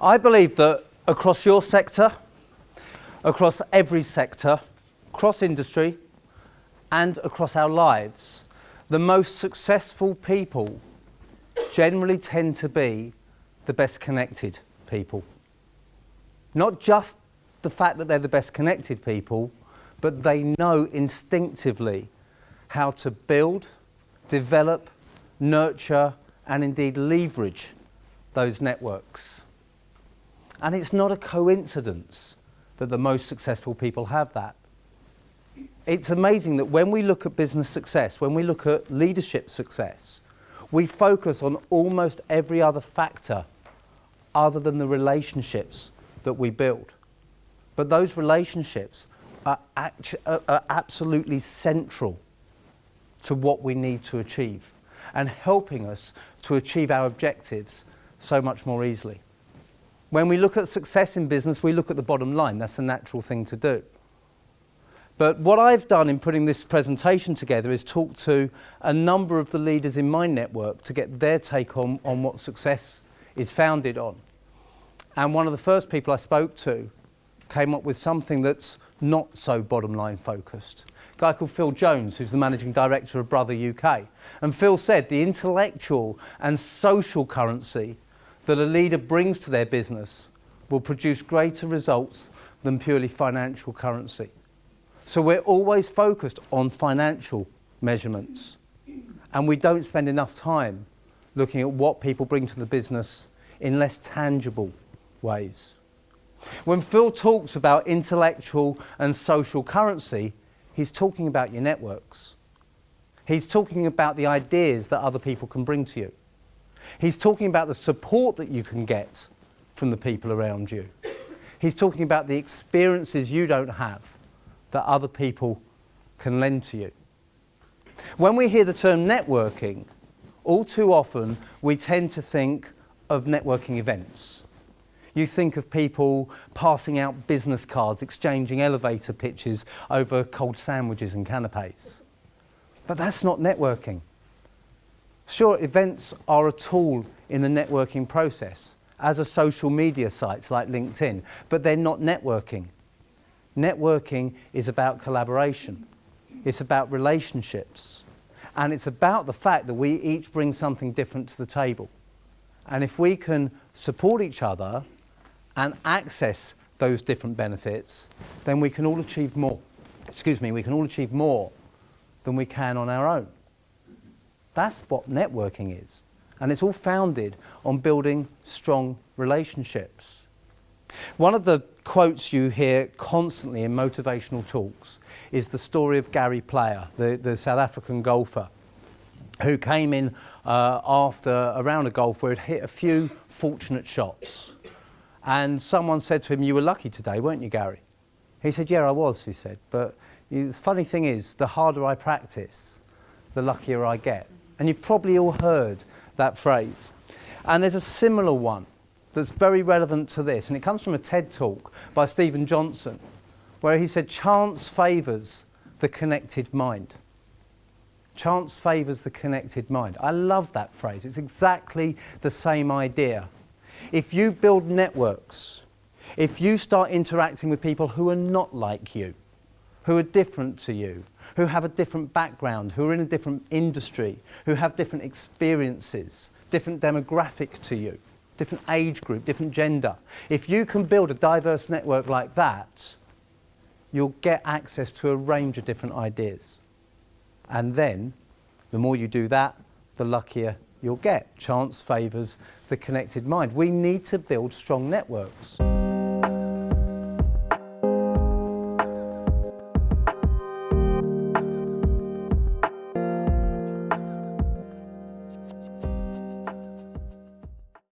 I believe that across your sector, across every sector, across industry, and across our lives, the most successful people generally tend to be the best connected people. Not just the fact that they're the best connected people, but they know instinctively how to build, develop, nurture, and indeed leverage those networks. And it's not a coincidence that the most successful people have that. It's amazing that when we look at business success, when we look at leadership success, we focus on almost every other factor other than the relationships that we build. But those relationships are absolutely central to what we need to achieve and helping us to achieve our objectives so much more easily. When we look at success in business, we look at the bottom line. That's a natural thing to do. But what I've done in putting this presentation together is talk to a number of the leaders in my network to get their take on what success is founded on. And one of the first people I spoke to came up with something that's not so bottom line focused. A guy called Phil Jones, who's the managing director of Brother UK. And Phil said the intellectual and social currency that a leader brings to their business will produce greater results than purely financial currency. So we're always focused on financial measurements, and we don't spend enough time looking at what people bring to the business in less tangible ways. When Phil talks about intellectual and social currency, he's talking about your networks. He's talking about the ideas that other people can bring to you. He's talking about the support that you can get from the people around you. He's talking about the experiences you don't have that other people can lend to you. When we hear the term networking, all too often we tend to think of networking events. You think of people passing out business cards, exchanging elevator pitches over cold sandwiches and canapes. But that's not networking. Sure, events are a tool in the networking process, as are social media sites like LinkedIn, but they're not networking. Networking is about collaboration. It's about relationships. And it's about the fact that we each bring something different to the table. And if we can support each other and access those different benefits, then we can all achieve more. We can all achieve more than we can on our own. That's what networking is. And it's all founded on building strong relationships. One of the quotes you hear constantly in motivational talks is the story of Gary Player, the South African golfer, who came in after a round of golf where he'd hit a few fortunate shots. And someone said to him, "You were lucky today, weren't you, Gary?" He said, "Yeah, I was," he said. "But the funny thing is, the harder I practice, the luckier I get." And you've probably all heard that phrase. And there's a similar one that's very relevant to this, and it comes from a TED talk by Stephen Johnson, where he said, "Chance favours the connected mind." Chance favours the connected mind. I love that phrase. It's exactly the same idea. If you build networks, if you start interacting with people who are not like you, who are different to you, who have a different background, who are in a different industry, who have different experiences, different demographic to you, different age group, different gender. If you can build a diverse network like that, you'll get access to a range of different ideas. And then, the more you do that, the luckier you'll get. Chance favours the connected mind. We need to build strong networks.